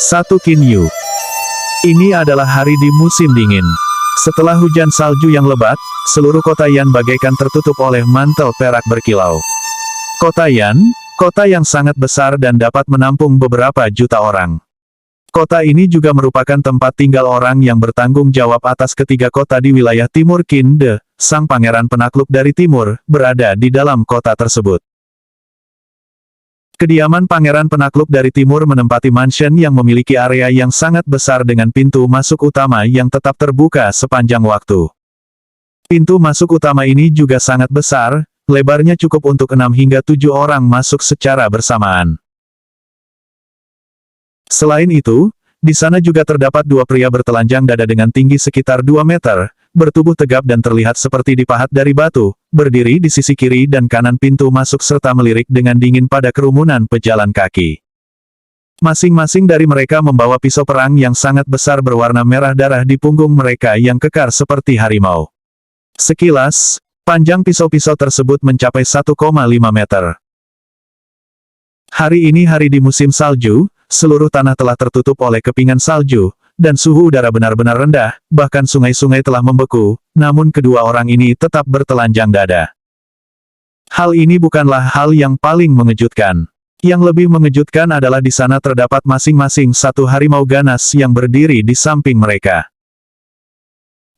1 Kinyu. Ini adalah hari di musim dingin. Setelah hujan salju yang lebat, seluruh kota Yan bagaikan tertutup oleh mantel perak berkilau. Kota Yan, kota yang sangat besar dan dapat menampung beberapa juta orang. Kota ini juga merupakan tempat tinggal orang yang bertanggung jawab atas ketiga kota di wilayah timur. Qin De, sang pangeran penakluk dari timur, berada di dalam kota tersebut. Kediaman pangeran penakluk dari timur menempati mansion yang memiliki area yang sangat besar dengan pintu masuk utama yang tetap terbuka sepanjang waktu. Pintu masuk utama ini juga sangat besar, lebarnya cukup untuk 6 hingga 7 orang masuk secara bersamaan. Selain itu, di sana juga terdapat 2 pria bertelanjang dada dengan tinggi sekitar 2 meter, bertubuh tegap dan terlihat seperti dipahat dari batu, berdiri di sisi kiri dan kanan pintu masuk serta melirik dengan dingin pada kerumunan pejalan kaki. Masing-masing dari mereka membawa pisau perang yang sangat besar berwarna merah darah di punggung mereka yang kekar seperti harimau. Sekilas, panjang pisau-pisau tersebut mencapai 1,5 meter. Hari ini hari di musim salju, seluruh tanah telah tertutup oleh kepingan salju, dan suhu udara benar-benar rendah, bahkan sungai-sungai telah membeku, namun kedua orang ini tetap bertelanjang dada. Hal ini bukanlah hal yang paling mengejutkan. Yang lebih mengejutkan adalah di sana terdapat masing-masing 1 harimau ganas yang berdiri di samping mereka.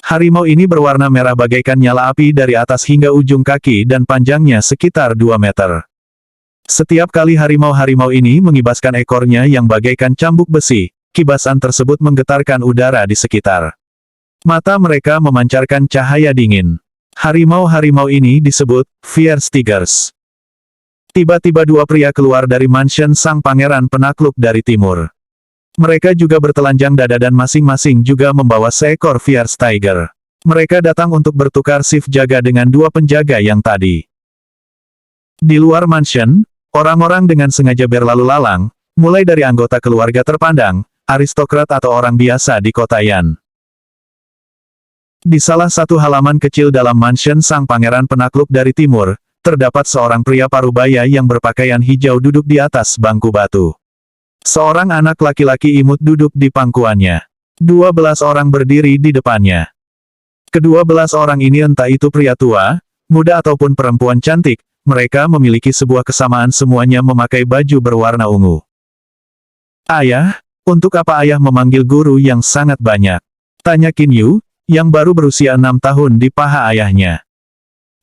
Harimau ini berwarna merah bagaikan nyala api dari atas hingga ujung kaki dan panjangnya sekitar 2 meter. Setiap kali harimau-harimau ini mengibaskan ekornya yang bagaikan cambuk besi, kibasan tersebut menggetarkan udara di sekitar. Mata mereka memancarkan cahaya dingin. Harimau-harimau ini disebut Fierce Tigers. Tiba-tiba 2 pria keluar dari mansion sang pangeran penakluk dari timur. Mereka juga bertelanjang dada dan masing-masing juga membawa seekor Fierce Tiger. Mereka datang untuk bertukar shift jaga dengan 2 penjaga yang tadi. Di luar mansion, orang-orang dengan sengaja berlalu lalang, mulai dari anggota keluarga terpandang, aristokrat atau orang biasa di kota Yan. Di salah satu halaman kecil dalam mansion sang pangeran penakluk dari timur, terdapat seorang pria parubaya yang berpakaian hijau duduk di atas bangku batu. Seorang anak laki-laki imut duduk di pangkuannya. 12 orang berdiri di depannya. Ke-12 orang ini entah itu pria tua, muda ataupun perempuan cantik, mereka memiliki sebuah kesamaan, semuanya memakai baju berwarna ungu. Ayah, untuk apa ayah memanggil guru yang sangat banyak? Tanya Qin Yu, yang baru berusia 6 tahun di paha ayahnya.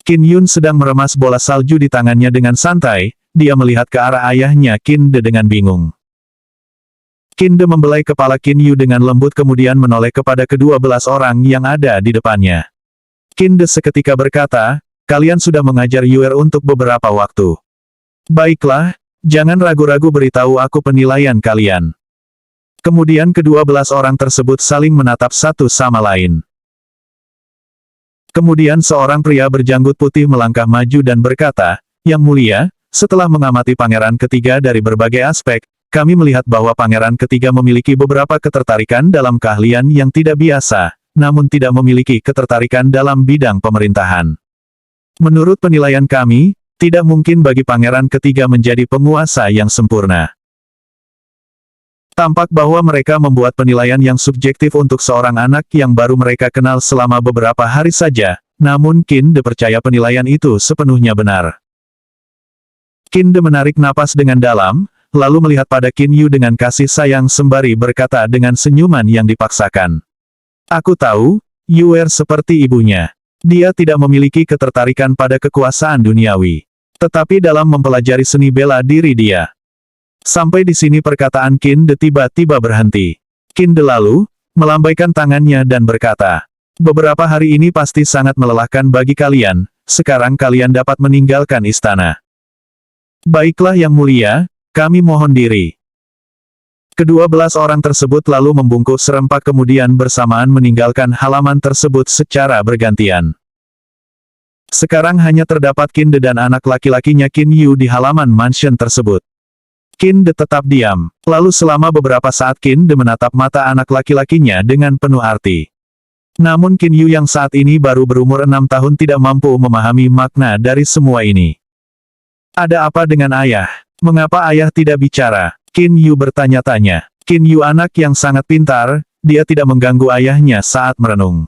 Qin Yun sedang meremas bola salju di tangannya dengan santai, dia melihat ke arah ayahnya Qin De dengan bingung. Qin De membelai kepala Qin Yu dengan lembut kemudian menoleh kepada ke-12 orang yang ada di depannya. Qin De seketika berkata, kalian sudah mengajar Yuer untuk beberapa waktu. Baiklah, jangan ragu-ragu beritahu aku penilaian kalian. Kemudian ke-12 orang tersebut saling menatap satu sama lain. Kemudian seorang pria berjanggut putih melangkah maju dan berkata, Yang mulia, setelah mengamati pangeran ketiga dari berbagai aspek, kami melihat bahwa pangeran ketiga memiliki beberapa ketertarikan dalam keahlian yang tidak biasa, namun tidak memiliki ketertarikan dalam bidang pemerintahan. Menurut penilaian kami, tidak mungkin bagi pangeran ketiga menjadi penguasa yang sempurna. Tampak bahwa mereka membuat penilaian yang subjektif untuk seorang anak yang baru mereka kenal selama beberapa hari saja, namun Qin De percaya penilaian itu sepenuhnya benar. Qin De menarik napas dengan dalam, lalu melihat pada Qin Yu dengan kasih sayang sembari berkata dengan senyuman yang dipaksakan. Aku tahu, Yuer seperti ibunya. Dia tidak memiliki ketertarikan pada kekuasaan duniawi. Tetapi dalam mempelajari seni bela diri dia. Sampai di sini perkataan Qin De tiba-tiba berhenti. Qin De lalu, melambaikan tangannya dan berkata, beberapa hari ini pasti sangat melelahkan bagi kalian, sekarang kalian dapat meninggalkan istana. Baiklah yang mulia, kami mohon diri. Ke-12 orang tersebut lalu membungkuk serempak kemudian bersamaan meninggalkan halaman tersebut secara bergantian. Sekarang hanya terdapat Qin De dan anak laki-lakinya Qin Yu di halaman mansion tersebut. Qin De tetap diam. Lalu selama beberapa saat Qin De menatap mata anak laki-lakinya dengan penuh arti. Namun Qin Yu yang saat ini baru berumur 6 tahun tidak mampu memahami makna dari semua ini. Ada apa dengan ayah? Mengapa ayah tidak bicara? Qin Yu bertanya-tanya. Qin Yu anak yang sangat pintar, dia tidak mengganggu ayahnya saat merenung.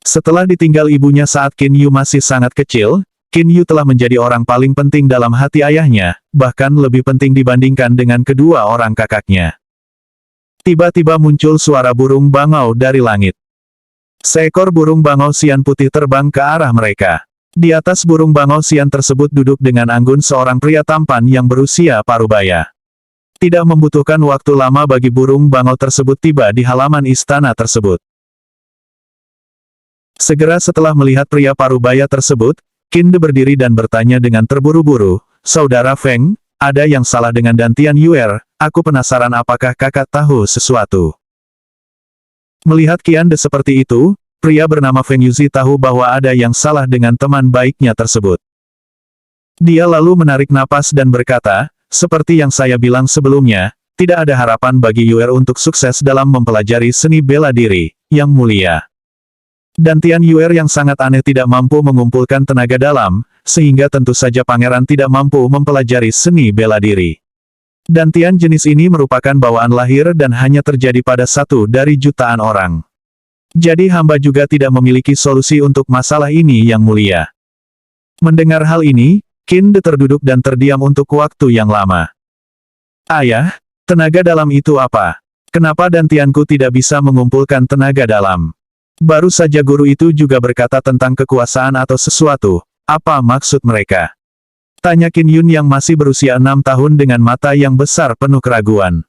Setelah ditinggal ibunya saat Qin Yu masih sangat kecil, Qin Yu telah menjadi orang paling penting dalam hati ayahnya, bahkan lebih penting dibandingkan dengan kedua orang kakaknya. Tiba-tiba muncul suara burung bangau dari langit. Seekor burung bangau sian putih terbang ke arah mereka. Di atas burung bangau sian tersebut duduk dengan anggun seorang pria tampan yang berusia parubaya. Tidak membutuhkan waktu lama bagi burung bangau tersebut tiba di halaman istana tersebut. Segera setelah melihat pria parubaya tersebut, Qin De berdiri dan bertanya dengan terburu-buru, "Saudara Feng, ada yang salah dengan Dantian Yuer, aku penasaran apakah kakak tahu sesuatu." Melihat Qin De seperti itu, pria bernama Feng Yuzi tahu bahwa ada yang salah dengan teman baiknya tersebut. Dia lalu menarik napas dan berkata, "Seperti yang saya bilang sebelumnya, tidak ada harapan bagi Yuer untuk sukses dalam mempelajari seni bela diri, Yang Mulia. Dantian Yuer yang sangat aneh tidak mampu mengumpulkan tenaga dalam, sehingga tentu saja pangeran tidak mampu mempelajari seni bela diri. Dantian jenis ini merupakan bawaan lahir dan hanya terjadi pada 1 dari jutaan orang. Jadi hamba juga tidak memiliki solusi untuk masalah ini Yang Mulia." Mendengar hal ini, Qin De terduduk dan terdiam untuk waktu yang lama. "Ayah, tenaga dalam itu apa? Kenapa Dantianku tidak bisa mengumpulkan tenaga dalam? Baru saja guru itu juga berkata tentang kekuasaan atau sesuatu, apa maksud mereka?" Tanya Qin Yun yang masih berusia 6 tahun dengan mata yang besar penuh keraguan.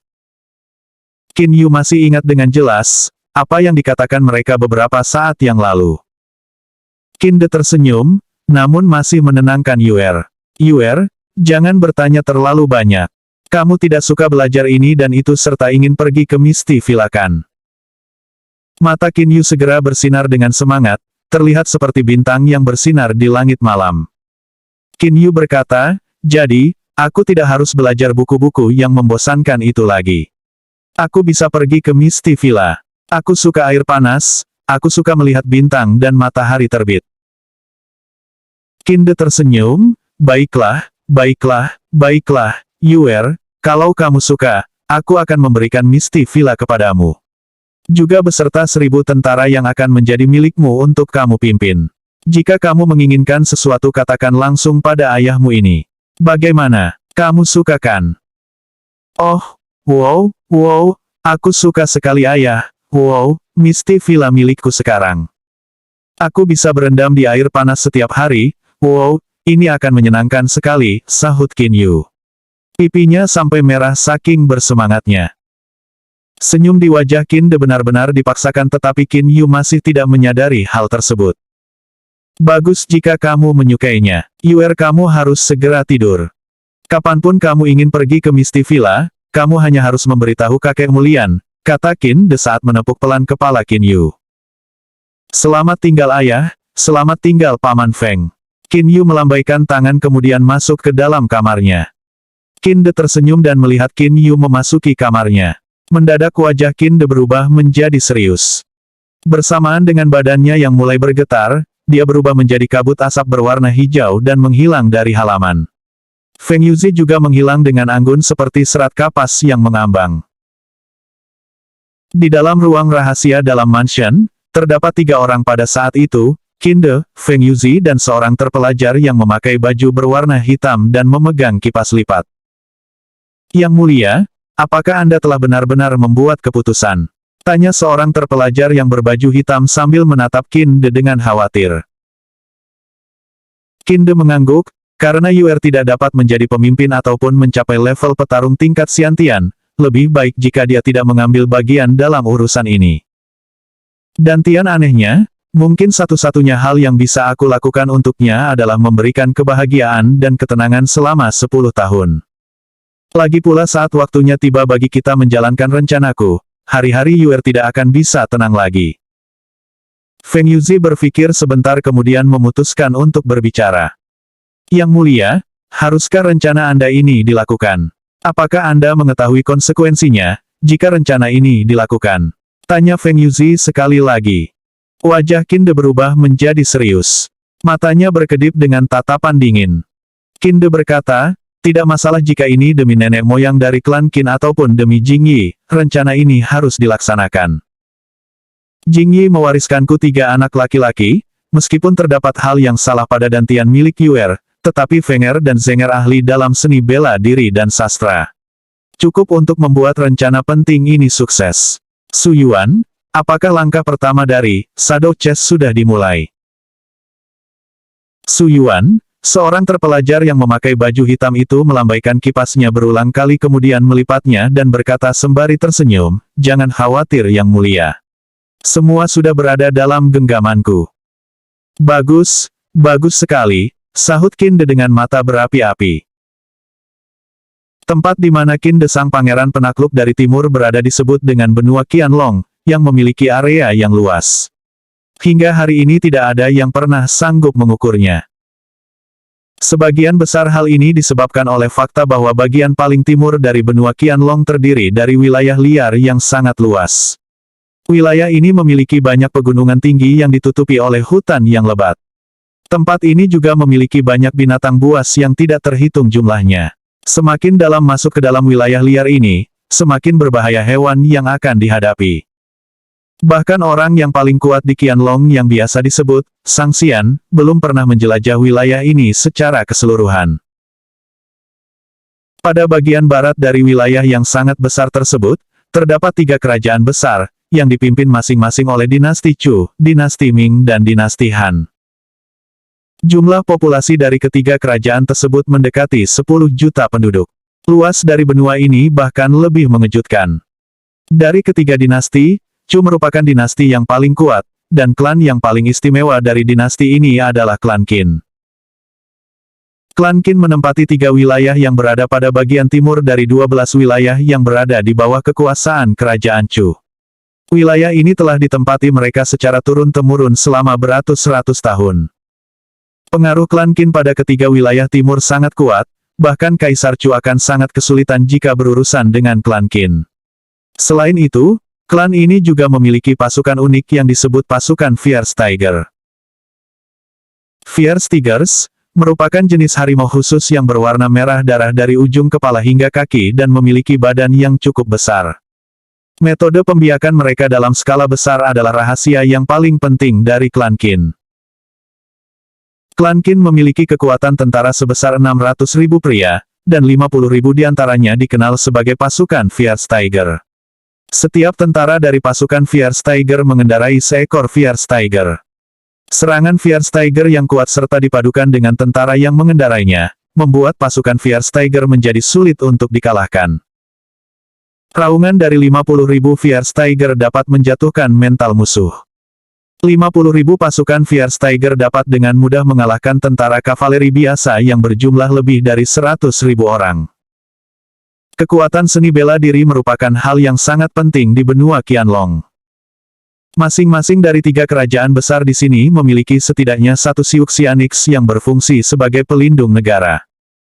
Qin Yu masih ingat dengan jelas, apa yang dikatakan mereka beberapa saat yang lalu. Qin De tersenyum, namun masih menenangkan Yuer. "Yuer, jangan bertanya terlalu banyak. Kamu tidak suka belajar ini dan itu serta ingin pergi ke Misty Villa kan?" Mata Qin Yu segera bersinar dengan semangat, terlihat seperti bintang yang bersinar di langit malam. Qin Yu berkata, "Jadi, aku tidak harus belajar buku-buku yang membosankan itu lagi. Aku bisa pergi ke Misty Villa. Aku suka air panas, aku suka melihat bintang dan matahari terbit." Qin De tersenyum, "Baiklah, baiklah, baiklah, Yuer, kalau kamu suka, aku akan memberikan Misty Villa kepadamu. Juga beserta 1000 tentara yang akan menjadi milikmu untuk kamu pimpin. Jika kamu menginginkan sesuatu katakan langsung pada ayahmu ini. Bagaimana? Kamu suka kan?" "Oh, wow, aku suka sekali ayah, wow, Misty Villa milikku sekarang. Aku bisa berendam di air panas setiap hari, wow, ini akan menyenangkan sekali," sahut Qin Yu. Pipinya sampai merah saking bersemangatnya. Senyum di wajah Qin De benar-benar dipaksakan tetapi Qin Yu masih tidak menyadari hal tersebut. "Bagus jika kamu menyukainya. Yuer kamu harus segera tidur. Kapanpun kamu ingin pergi ke Misty Villa, kamu hanya harus memberitahu kakek Mulian," kata Qin De saat menepuk pelan kepala Qin Yu. "Selamat tinggal ayah, selamat tinggal Paman Feng." Qin Yu melambaikan tangan kemudian masuk ke dalam kamarnya. Qin De tersenyum dan melihat Qin Yu memasuki kamarnya. Mendadak wajah Qin De berubah menjadi serius. Bersamaan dengan badannya yang mulai bergetar, dia berubah menjadi kabut asap berwarna hijau dan menghilang dari halaman. Feng Yuzi juga menghilang dengan anggun seperti serat kapas yang mengambang. Di dalam ruang rahasia dalam mansion, terdapat 3 orang pada saat itu, Qin De, Feng Yuzi dan seorang terpelajar yang memakai baju berwarna hitam dan memegang kipas lipat. "Yang Mulia, apakah Anda telah benar-benar membuat keputusan?" tanya seorang terpelajar yang berbaju hitam sambil menatap Qin De dengan khawatir. Qin De mengangguk, karena Yuer tidak dapat menjadi pemimpin ataupun mencapai level petarung tingkat Xiantian, lebih baik jika dia tidak mengambil bagian dalam urusan ini. Dantian anehnya, mungkin satu-satunya hal yang bisa aku lakukan untuknya adalah memberikan kebahagiaan dan ketenangan selama 10 tahun. Lagi pula saat waktunya tiba bagi kita menjalankan rencanaku, hari-hari Yuer tidak akan bisa tenang lagi. Feng Yuzi berpikir sebentar kemudian memutuskan untuk berbicara. "Yang Mulia, haruskah rencana Anda ini dilakukan? Apakah Anda mengetahui konsekuensinya, jika rencana ini dilakukan?" tanya Feng Yuzi sekali lagi. Wajah Qin De berubah menjadi serius. Matanya berkedip dengan tatapan dingin. Qin De berkata, Tidak masalah jika ini demi nenek moyang dari klan Qin ataupun demi Jingyi, rencana ini harus dilaksanakan. Jingyi mewariskanku 3 anak laki-laki, meskipun terdapat hal yang salah pada dantian milik Yuer, tetapi Fenger dan Zenger ahli dalam seni bela diri dan sastra. Cukup untuk membuat rencana penting ini sukses. Su Yuan, apakah langkah pertama dari Shadow Chess sudah dimulai? Su Yuan, seorang terpelajar yang memakai baju hitam itu melambaikan kipasnya berulang kali kemudian melipatnya dan berkata sembari tersenyum, "Jangan khawatir yang mulia. Semua sudah berada dalam genggamanku." "Bagus, bagus sekali," sahut Qin De dengan mata berapi-api. Tempat di mana Qin De sang pangeran penakluk dari timur berada disebut dengan benua Qianlong, yang memiliki area yang luas. Hingga hari ini tidak ada yang pernah sanggup mengukurnya. Sebagian besar hal ini disebabkan oleh fakta bahwa bagian paling timur dari benua Qianlong terdiri dari wilayah liar yang sangat luas. Wilayah ini memiliki banyak pegunungan tinggi yang ditutupi oleh hutan yang lebat. Tempat ini juga memiliki banyak binatang buas yang tidak terhitung jumlahnya. Semakin dalam masuk ke dalam wilayah liar ini, semakin berbahaya hewan yang akan dihadapi. Bahkan orang yang paling kuat di Qianlong yang biasa disebut Sang Xian, belum pernah menjelajah wilayah ini secara keseluruhan. Pada bagian barat dari wilayah yang sangat besar tersebut, terdapat 3 kerajaan besar, yang dipimpin masing-masing oleh dinasti Chu, dinasti Ming dan dinasti Han. Jumlah populasi dari ketiga kerajaan tersebut mendekati 10 juta penduduk. Luas dari benua ini bahkan lebih mengejutkan. Dari ketiga dinasti, Chu merupakan dinasti yang paling kuat, dan klan yang paling istimewa dari dinasti ini adalah klan Qin. Klan Qin menempati 3 wilayah yang berada pada bagian timur dari 12 wilayah yang berada di bawah kekuasaan kerajaan Chu. Wilayah ini telah ditempati mereka secara turun-temurun selama beratus-ratus tahun. Pengaruh klan Qin pada ketiga wilayah timur sangat kuat, bahkan Kaisar Chu akan sangat kesulitan jika berurusan dengan klan Qin. Selain itu, klan ini juga memiliki pasukan unik yang disebut pasukan Fierce Tiger. Fierce Tigers merupakan jenis harimau khusus yang berwarna merah darah dari ujung kepala hingga kaki dan memiliki badan yang cukup besar. Metode pembiakan mereka dalam skala besar adalah rahasia yang paling penting dari klan Qin. Klan Qin memiliki kekuatan tentara sebesar 600.000 pria, dan 50.000 diantaranya dikenal sebagai pasukan Fierce Tiger. Setiap tentara dari pasukan Fierce Tiger mengendarai seekor Fierce Tiger. Serangan Fierce Tiger yang kuat serta dipadukan dengan tentara yang mengendarainya, membuat pasukan Fierce Tiger menjadi sulit untuk dikalahkan. Raungan dari 50.000 Fierce Tiger dapat menjatuhkan mental musuh. 50.000 pasukan Fierce Tiger dapat dengan mudah mengalahkan tentara kavaleri biasa yang berjumlah lebih dari 100.000 orang. Kekuatan seni bela diri merupakan hal yang sangat penting di benua Qianlong. Masing-masing dari 3 kerajaan besar di sini memiliki setidaknya 1 Siuxianix yang berfungsi sebagai pelindung negara.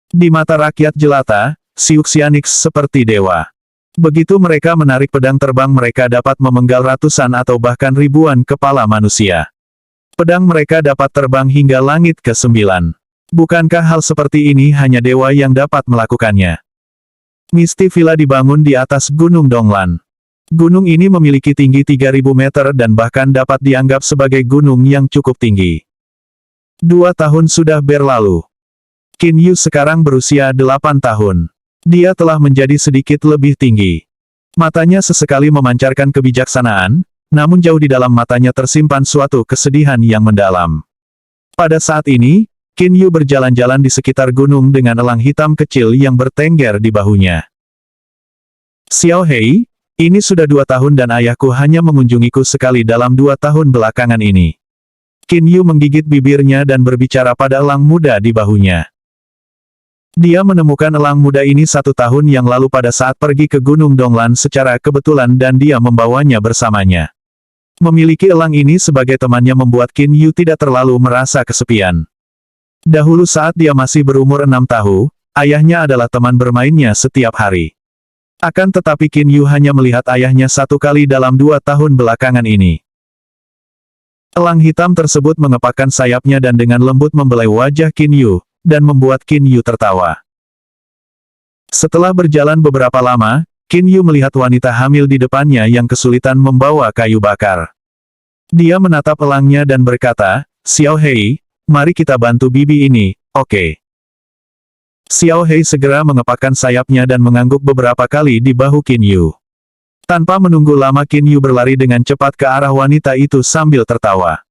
Di mata rakyat jelata, Siuxianix seperti dewa. Begitu mereka menarik pedang terbang mereka dapat memenggal ratusan atau bahkan ribuan kepala manusia. Pedang mereka dapat terbang hingga langit ke-9. Bukankah hal seperti ini hanya dewa yang dapat melakukannya? Misty Villa dibangun di atas Gunung Donglan. Gunung ini memiliki tinggi 3.000 meter dan bahkan dapat dianggap sebagai gunung yang cukup tinggi. 2 tahun sudah berlalu. Qin Yu sekarang berusia 8 tahun. Dia telah menjadi sedikit lebih tinggi. Matanya sesekali memancarkan kebijaksanaan, namun jauh di dalam matanya tersimpan suatu kesedihan yang mendalam. Pada saat ini, Qin Yu berjalan-jalan di sekitar gunung dengan elang hitam kecil yang bertengger di bahunya. Xiao Hei, ini sudah 2 tahun dan ayahku hanya mengunjungiku sekali dalam 2 tahun belakangan ini. Qin Yu menggigit bibirnya dan berbicara pada elang muda di bahunya. Dia menemukan elang muda ini 1 tahun yang lalu pada saat pergi ke Gunung Donglan secara kebetulan dan dia membawanya bersamanya. Memiliki elang ini sebagai temannya membuat Qin Yu tidak terlalu merasa kesepian. Dahulu saat dia masih berumur 6 tahun, ayahnya adalah teman bermainnya setiap hari. Akan tetapi Qin Yu hanya melihat ayahnya 1 kali dalam 2 tahun belakangan ini. Elang hitam tersebut mengepakkan sayapnya dan dengan lembut membelai wajah Qin Yu, dan membuat Qin Yu tertawa. Setelah berjalan beberapa lama, Qin Yu melihat wanita hamil di depannya yang kesulitan membawa kayu bakar. Dia menatap elangnya dan berkata, "Xiao Hei, mari kita bantu bibi ini, oke?" Xiao Hei segera mengepakkan sayapnya dan mengangguk beberapa kali di bahu Qin Yu. Tanpa menunggu lama Qin Yu berlari dengan cepat ke arah wanita itu sambil tertawa.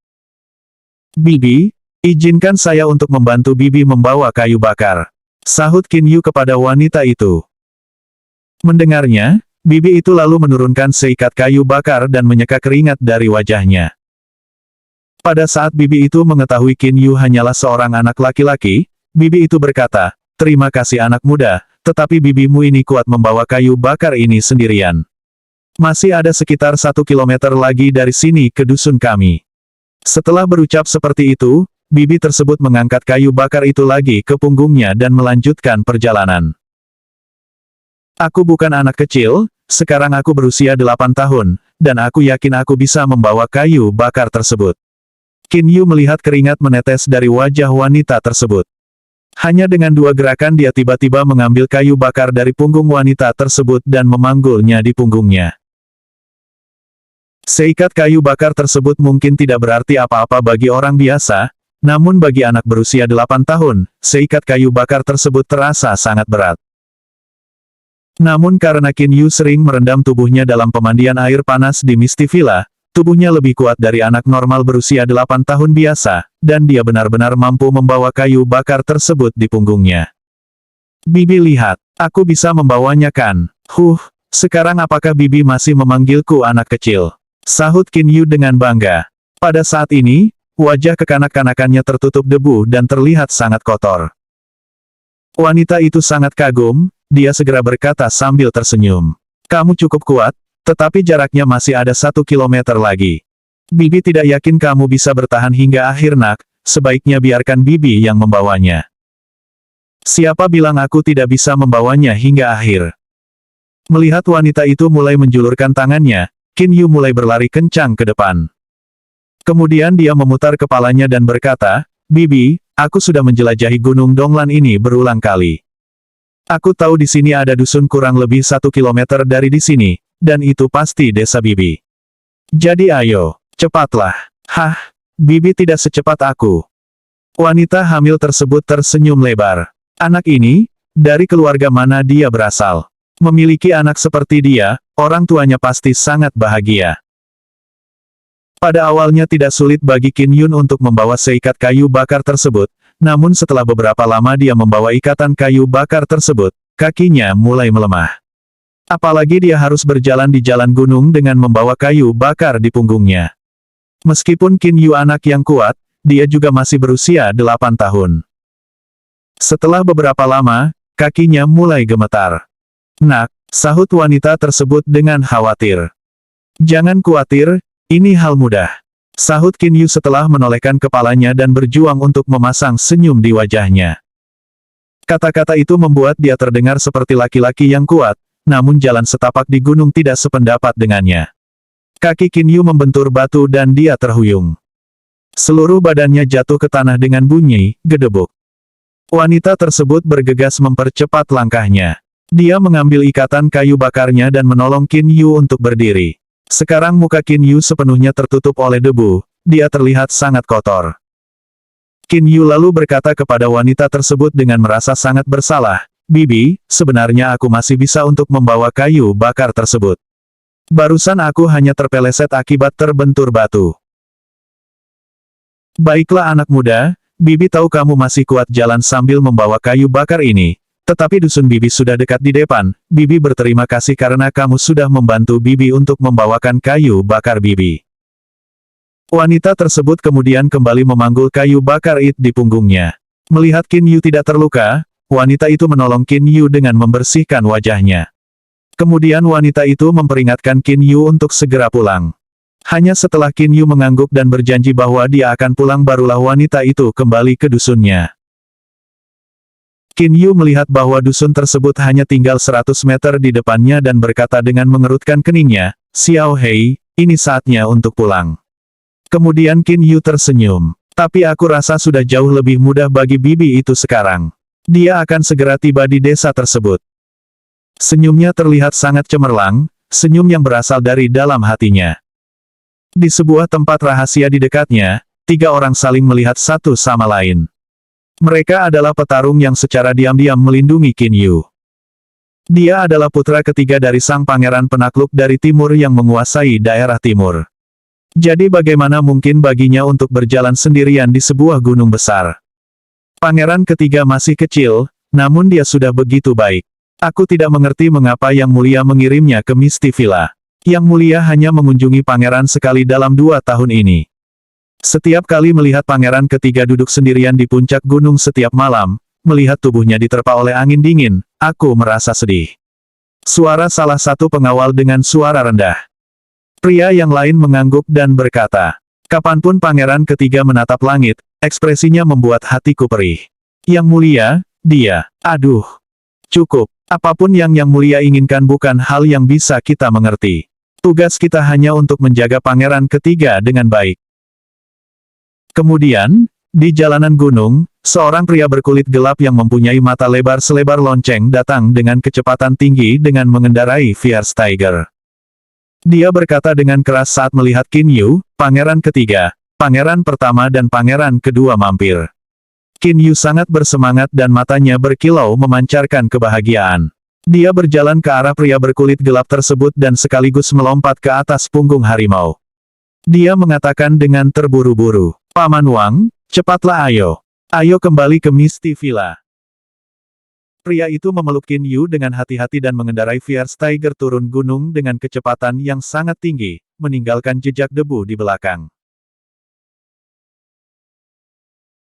"Bibi, izinkan saya untuk membantu bibi membawa kayu bakar," sahut Qin Yu kepada wanita itu. Mendengarnya, bibi itu lalu menurunkan seikat kayu bakar dan menyeka keringat dari wajahnya. Pada saat bibi itu mengetahui Qin Yu hanyalah seorang anak laki-laki, bibi itu berkata, "Terima kasih anak muda, tetapi bibimu ini kuat membawa kayu bakar ini sendirian. Masih ada sekitar 1 kilometer lagi dari sini ke dusun kami." Setelah berucap seperti itu, bibi tersebut mengangkat kayu bakar itu lagi ke punggungnya dan melanjutkan perjalanan. "Aku bukan anak kecil, sekarang aku berusia 8 tahun, dan aku yakin aku bisa membawa kayu bakar tersebut." Qin Yu melihat keringat menetes dari wajah wanita tersebut. Hanya dengan 2 gerakan dia tiba-tiba mengambil kayu bakar dari punggung wanita tersebut dan memanggulnya di punggungnya. Seikat kayu bakar tersebut mungkin tidak berarti apa-apa bagi orang biasa, namun bagi anak berusia 8 tahun, seikat kayu bakar tersebut terasa sangat berat. Namun karena Qin Yu sering merendam tubuhnya dalam pemandian air panas di Misty Villa, tubuhnya lebih kuat dari anak normal berusia 8 tahun biasa, dan dia benar-benar mampu membawa kayu bakar tersebut di punggungnya. "Bibi lihat, aku bisa membawanya kan? Sekarang apakah bibi masih memanggilku anak kecil?" sahut Qin Yu dengan bangga. Pada saat ini, wajah kekanak-kanakannya tertutup debu dan terlihat sangat kotor. Wanita itu sangat kagum. Dia segera berkata sambil tersenyum. "Kamu cukup kuat, tetapi jaraknya masih ada 1 kilometer lagi. Bibi tidak yakin kamu bisa bertahan hingga akhir nak, sebaiknya biarkan bibi yang membawanya." "Siapa bilang aku tidak bisa membawanya hingga akhir?" Melihat wanita itu mulai menjulurkan tangannya, Qin Yu mulai berlari kencang ke depan. Kemudian dia memutar kepalanya dan berkata, "Bibi, aku sudah menjelajahi Gunung Donglan ini berulang kali. Aku tahu di sini ada dusun kurang lebih 1 kilometer dari di sini, dan itu pasti desa bibi. Jadi ayo, cepatlah." "Hah, bibi tidak secepat aku." Wanita hamil tersebut tersenyum lebar. Anak ini, dari keluarga mana dia berasal? Memiliki anak seperti dia, orang tuanya pasti sangat bahagia. Pada awalnya tidak sulit bagi Qin Yun untuk membawa seikat kayu bakar tersebut, namun setelah beberapa lama dia membawa ikatan kayu bakar tersebut, kakinya mulai melemah. Apalagi dia harus berjalan di jalan gunung dengan membawa kayu bakar di punggungnya. Meskipun Qin Yu anak yang kuat, dia juga masih berusia 8 tahun. Setelah beberapa lama, kakinya mulai gemetar. "Nak," sahut wanita tersebut dengan khawatir. "Jangan khawatir, ini hal mudah," sahut Qin Yu setelah menolehkan kepalanya dan berjuang untuk memasang senyum di wajahnya. Kata-kata itu membuat dia terdengar seperti laki-laki yang kuat, namun jalan setapak di gunung tidak sependapat dengannya. Kaki Qin Yu membentur batu dan dia terhuyung. Seluruh badannya jatuh ke tanah dengan bunyi gedebuk. Wanita tersebut bergegas mempercepat langkahnya. Dia mengambil ikatan kayu bakarnya dan menolong Qin Yu untuk berdiri. Sekarang muka Qin Yu sepenuhnya tertutup oleh debu, dia terlihat sangat kotor. Qin Yu lalu berkata kepada wanita tersebut dengan merasa sangat bersalah, "Bibi, sebenarnya aku masih bisa untuk membawa kayu bakar tersebut. Barusan aku hanya terpeleset akibat terbentur batu." "Baiklah anak muda, bibi tahu kamu masih kuat jalan sambil membawa kayu bakar ini. Tetapi dusun bibi sudah dekat di depan, bibi berterima kasih karena kamu sudah membantu bibi untuk membawakan kayu bakar bibi." Wanita tersebut kemudian kembali memanggul kayu bakar itu di punggungnya. Melihat Qin Yu tidak terluka, wanita itu menolong Qin Yu dengan membersihkan wajahnya. Kemudian wanita itu memperingatkan Qin Yu untuk segera pulang. Hanya setelah Qin Yu mengangguk dan berjanji bahwa dia akan pulang barulah wanita itu kembali ke dusunnya. Qin Yu melihat bahwa dusun tersebut hanya tinggal 100 meter di depannya dan berkata dengan mengerutkan keningnya, "Xiao Hei, ini saatnya untuk pulang." Kemudian Qin Yu tersenyum. "Tapi aku rasa sudah jauh lebih mudah bagi bibi itu sekarang. Dia akan segera tiba di desa tersebut." Senyumnya terlihat sangat cemerlang, senyum yang berasal dari dalam hatinya. Di sebuah tempat rahasia di dekatnya, 3 orang saling melihat satu sama lain. Mereka adalah petarung yang secara diam-diam melindungi Qin Yu. Dia adalah putra ketiga dari sang pangeran penakluk dari timur yang menguasai daerah timur. Jadi bagaimana mungkin baginya untuk berjalan sendirian di sebuah gunung besar? Pangeran ketiga masih kecil, namun dia sudah begitu baik. Aku tidak mengerti mengapa Yang Mulia mengirimnya ke Misty Villa. Yang Mulia hanya mengunjungi pangeran sekali dalam 2 tahun ini. Setiap kali melihat pangeran ketiga duduk sendirian di puncak gunung setiap malam, melihat tubuhnya diterpa oleh angin dingin, aku merasa sedih. Suara salah satu pengawal dengan suara rendah. Pria yang lain mengangguk dan berkata, kapanpun pangeran ketiga menatap langit, ekspresinya membuat hatiku perih. Yang Mulia, dia, aduh. Cukup, apapun yang Yang Mulia inginkan bukan hal yang bisa kita mengerti. Tugas kita hanya untuk menjaga pangeran ketiga dengan baik. Kemudian, di jalanan gunung, seorang pria berkulit gelap yang mempunyai mata lebar selebar lonceng datang dengan kecepatan tinggi dengan mengendarai Fierce Tiger. Dia berkata dengan keras saat melihat Qin Yu, pangeran ketiga, pangeran pertama dan pangeran kedua mampir. Qin Yu sangat bersemangat dan matanya berkilau memancarkan kebahagiaan. Dia berjalan ke arah pria berkulit gelap tersebut dan sekaligus melompat ke atas punggung harimau. Dia mengatakan dengan terburu-buru, Paman Wang, cepatlah ayo. Ayo kembali ke Misty Villa. Pria itu memeluk Qin Yu dengan hati-hati dan mengendarai Fierce Tiger turun gunung dengan kecepatan yang sangat tinggi, meninggalkan jejak debu di belakang.